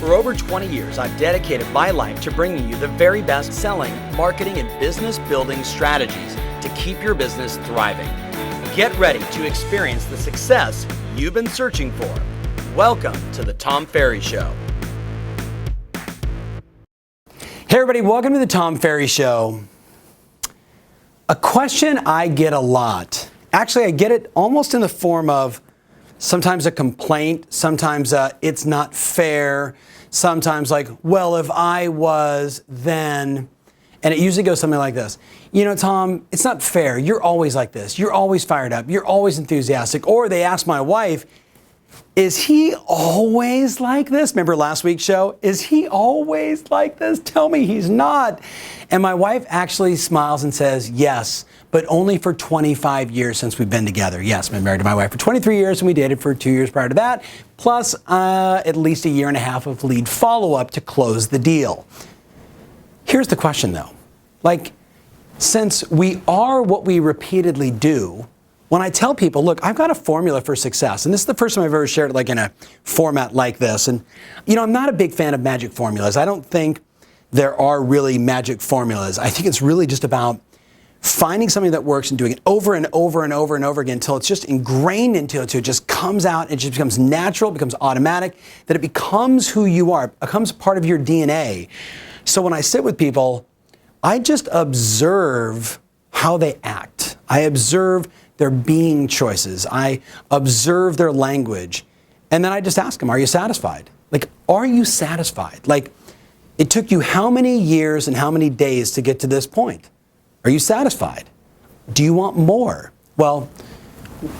For over 20 years, I've dedicated my life to bringing you the very best selling, marketing, and business building strategies to keep your business thriving. Get ready to experience the success you've been searching for. Welcome to the Tom Ferry Show. Hey everybody, welcome to the Tom Ferry Show. A question I get a lot. Actually, I get it almost in the form of sometimes a complaint, sometimes it's not fair, sometimes like, well, if I was, then, and it usually goes something like this. You know, Tom, it's not fair. You're always like this. You're always fired up. You're always enthusiastic. Or they ask my wife, is he always like this? Remember last week's show? Is he always like this? Tell me he's not. And my wife actually smiles and says, yes, but only for 25 years since we've been together. Yes, I've been married to my wife for 23 years and we dated for 2 years prior to that, plus at least a year and a half of lead follow-up to close the deal. Here's the question though. Like, since we are what we repeatedly do, when I tell people, look, I've got a formula for success, and this is the first time I've ever shared it like in a format like this. And, you know, I'm not a big fan of magic formulas. I don't think there are really magic formulas. I think it's really just about finding something that works and doing it over and over and over and over again until it's just ingrained into it, until it just comes out, it just becomes natural, it becomes automatic, that it becomes who you are, it becomes part of your DNA. So when I sit with people, I just observe how they act. I observe their being choices. I observe their language. And then I just ask them, are you satisfied? Like, are you satisfied? Like, it took you how many years and how many days to get to this point? Are you satisfied? Do you want more? Well,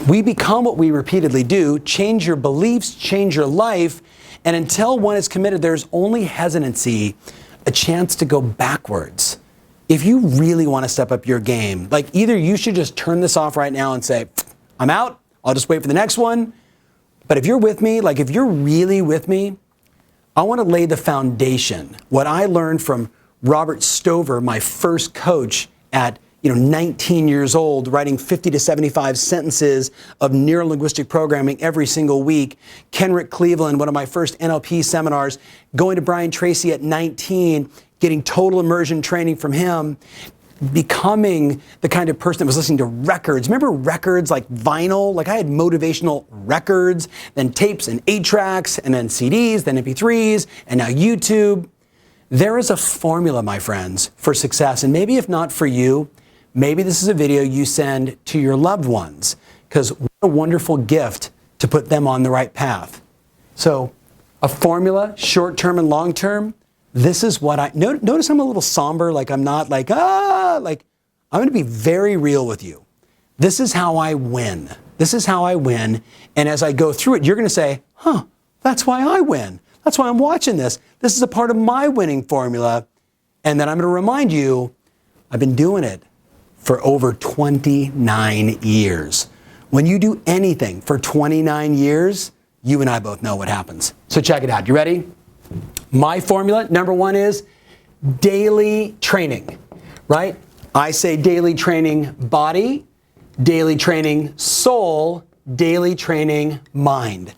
we become what we repeatedly do. Change your beliefs, change your life. And until one is committed, there's only hesitancy, a chance to go backwards. If you really want to step up your game, like either you should just turn this off right now and say, I'm out, I'll just wait for the next one. But if you're with me, like if you're really with me, I want to lay the foundation. What I learned from Robert Stover, my first coach at 19 years old, writing 50 to 75 sentences of neuro-linguistic programming every single week. Kenrick Cleveland, one of my first NLP seminars, going to Brian Tracy at 19, getting total immersion training from him, becoming the kind of person that was listening to records. Remember records like vinyl? Like I had motivational records, then tapes and 8-tracks, and then CDs, then MP3s, and now YouTube. There is a formula, my friends, for success. And maybe if not for you, maybe this is a video you send to your loved ones, because what a wonderful gift to put them on the right path. So a formula, short-term and long-term, this is what I, notice I'm a little somber, like I'm not like, I'm going to be very real with you. This is how I win. This is how I win. And as I go through it, you're going to say, that's why I win. That's why I'm watching this. This is a part of my winning formula. And then I'm going to remind you, I've been doing it for over 29 years. When you do anything for 29 years, you and I both know what happens. So check it out. You ready? My formula, number one, is daily training, right? I say daily training body, daily training soul, daily training mind.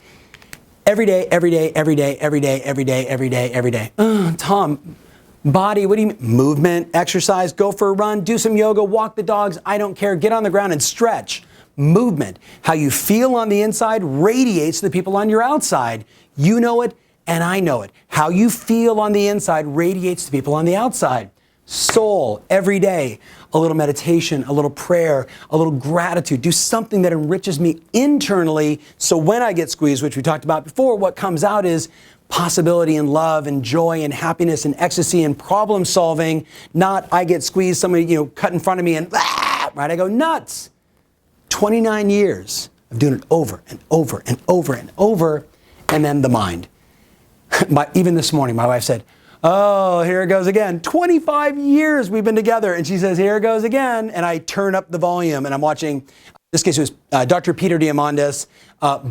Every day, every day, every day, every day, every day, every day, every day. Tom, body, what do you mean? Movement, exercise, go for a run, do some yoga, walk the dogs, I don't care, get on the ground and stretch. Movement, how you feel on the inside radiates to the people on your outside. You know it and I know it. How you feel on the inside radiates to people on the outside. Soul, every day, a little meditation, a little prayer, a little gratitude. Do something that enriches me internally so when I get squeezed, which we talked about before, what comes out is possibility and love and joy and happiness and ecstasy and problem solving. Not I get squeezed, somebody cut in front of me and right, I go nuts. 29 years of doing it over and over and over and over, and then the mind. Even this morning, my wife said, oh, here it goes again. 25 years we've been together. And she says, here it goes again. And I turn up the volume and I'm watching this case, it was Dr. Peter Diamandis,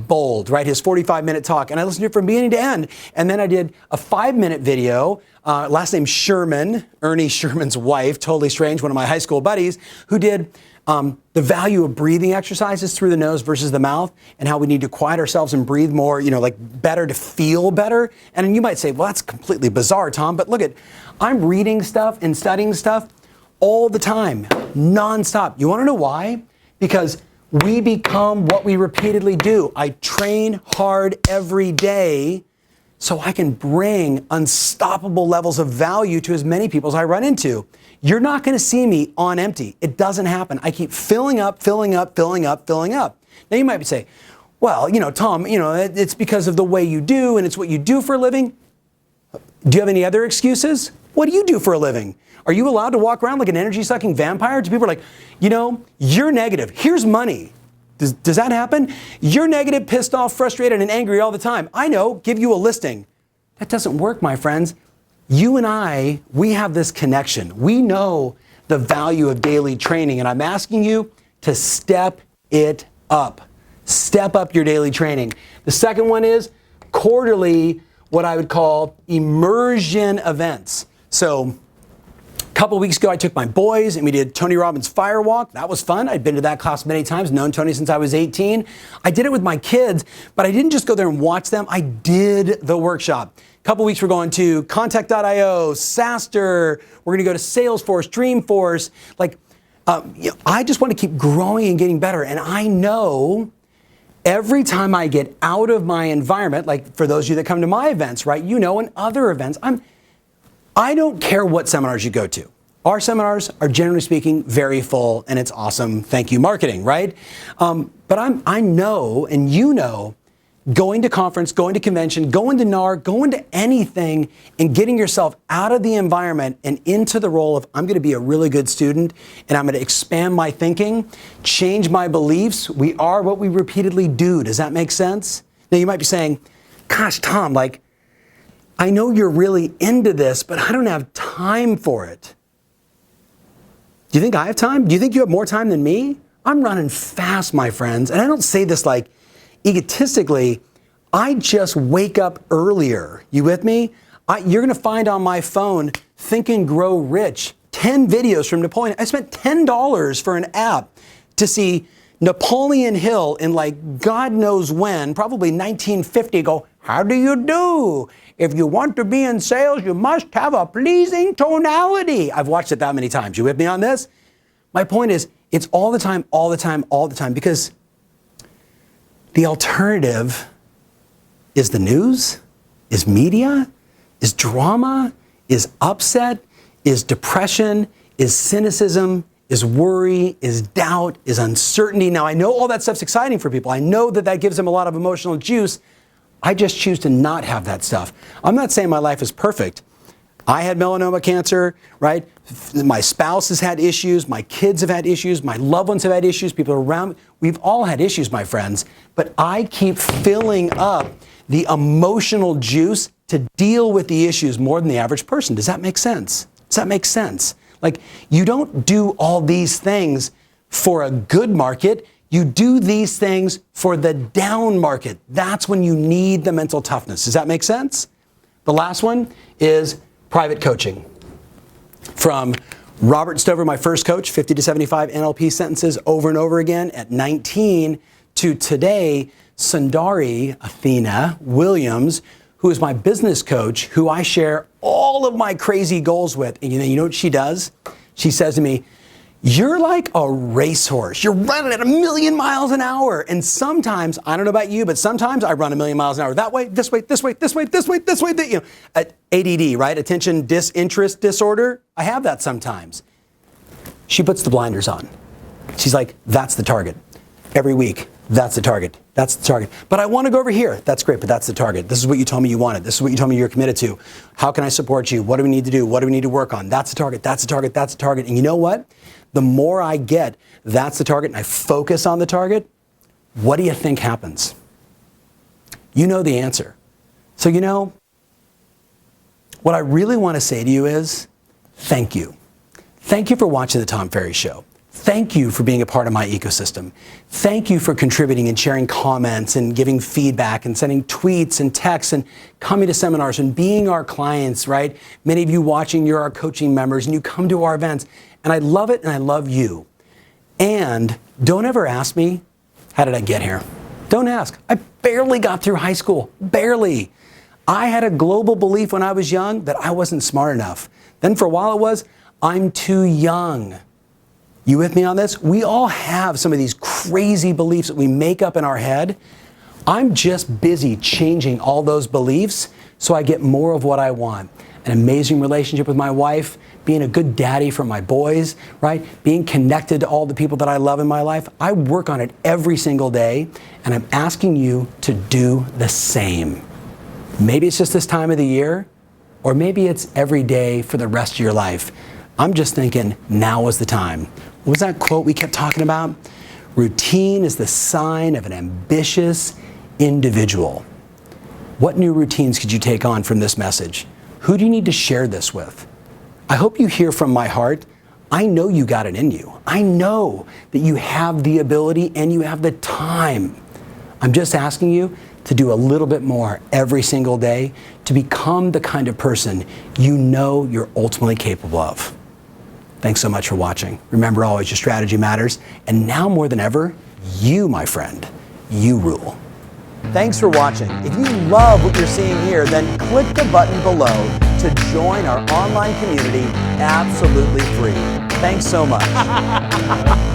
Bold, right? His 45-minute talk. And I listened to it from beginning to end. And then I did a 5-minute video, last name Sherman, Ernie Sherman's wife, totally strange, one of my high school buddies, who did the value of breathing exercises through the nose versus the mouth, and how we need to quiet ourselves and breathe more, like better to feel better. And you might say, well, that's completely bizarre, Tom, but look I'm reading stuff and studying stuff all the time, nonstop. You want to know why? Because we become what we repeatedly do. I train hard every day so I can bring unstoppable levels of value to as many people as I run into. You're not going to see me on empty. It doesn't happen. I keep filling up, filling up, filling up, filling up. Now you might say, well, Tom, it's because of the way you do and it's what you do for a living. Do you have any other excuses? What do you do for a living? Are you allowed to walk around like an energy-sucking vampire? Do people are like, you're negative. Here's money. Does that happen? You're negative, pissed off, frustrated, and angry all the time. I know, give you a listing. That doesn't work, my friends. You and I, we have this connection. We know the value of daily training, and I'm asking you to step it up. Step up your daily training. The second one is quarterly, what I would call immersion events. So, a couple of weeks ago, I took my boys and we did Tony Robbins Fire Walk. That was fun. I'd been to that class many times, known Tony since I was 18. I did it with my kids, but I didn't just go there and watch them. I did the workshop. A couple of weeks, we're going to Contact.io, SaaStr. We're going to go to Salesforce, Dreamforce. I just want to keep growing and getting better. And I know every time I get out of my environment, like for those of you that come to my events, right? And other events, I don't care what seminars you go to. Our seminars are, generally speaking, very full, and it's awesome. Thank you, marketing, right? But I know, and going to conference, going to convention, going to NAR, going to anything, and getting yourself out of the environment and into the role of, I'm going to be a really good student, and I'm going to expand my thinking, change my beliefs. We are what we repeatedly do. Does that make sense? Now, you might be saying, gosh, Tom, I know you're really into this, but I don't have time for it. Do you think I have time? Do you think you have more time than me? I'm running fast, my friends. And I don't say this egotistically. I just wake up earlier. You with me? You're going to find on my phone, Think and Grow Rich, 10 videos from Napoleon. I spent $10 for an app to see Napoleon Hill in God knows when, probably 1950, go, how do you do? If you want to be in sales, you must have a pleasing tonality. I've watched it that many times. You with me on this? My point is, it's all the time, all the time, all the time, because the alternative is the news, is media, is drama, is upset, is depression, is cynicism, is worry, is doubt, is uncertainty. Now, I know all that stuff's exciting for people. I know that gives them a lot of emotional juice. I just choose to not have that stuff. I'm not saying my life is perfect. I had melanoma cancer, right? My spouse has had issues. My kids have had issues. My loved ones have had issues. People around me. We've all had issues, my friends. But I keep filling up the emotional juice to deal with the issues more than the average person. Does that make sense? Does that make sense? You don't do all these things for a good market. You do these things for the down market. That's when you need the mental toughness. Does that make sense? The last one is private coaching. From Robert Stover, my first coach, 50 to 75 NLP sentences over and over again at 19, to today, Sundari Athena Williams, who is my business coach, who I share all of my crazy goals with. And you know what she does? She says to me, you're like a racehorse. You're running at 1,000,000 miles an hour. And sometimes, I don't know about you, but sometimes I run 1,000,000 miles an hour that way, this way, this way, this way, this way, this way. ADD, right? Attention disinterest disorder. I have that sometimes. She puts the blinders on. She's like, that's the target. Every week, that's the target. That's the target. But I want to go over here. That's great, but that's the target. This is what you told me you wanted. This is what you told me you're committed to. How can I support you? What do we need to do? What do we need to work on? That's the target. That's the target. That's the target. And you know what? The more I get, that's the target, and I focus on the target, what do you think happens? You know the answer. So what I really want to say to you is, thank you. Thank you for watching the Tom Ferry Show. Thank you for being a part of my ecosystem. Thank you for contributing and sharing comments and giving feedback and sending tweets and texts and coming to seminars and being our clients, right? Many of you watching, you're our coaching members and you come to our events. And I love it and I love you. And don't ever ask me, how did I get here? Don't ask. I barely got through high school, barely. I had a global belief when I was young that I wasn't smart enough. Then for a while it was, I'm too young. You with me on this? We all have some of these crazy beliefs that we make up in our head. I'm just busy changing all those beliefs so I get more of what I want. An amazing relationship with my wife, being a good daddy for my boys, right? Being connected to all the people that I love in my life. I work on it every single day, and I'm asking you to do the same. Maybe it's just this time of the year, or maybe it's every day for the rest of your life. I'm just thinking now is the time. What was that quote we kept talking about? Routine is the sign of an ambitious individual. What new routines could you take on from this message? Who do you need to share this with? I hope you hear from my heart. I know you got it in you. I know that you have the ability and you have the time. I'm just asking you to do a little bit more every single day to become the kind of person you know you're ultimately capable of. Thanks so much for watching. Remember always, your strategy matters. And now more than ever, you, my friend, you rule. Thanks for watching. If you love what you're seeing here, then click the button below to join our online community absolutely free. Thanks so much.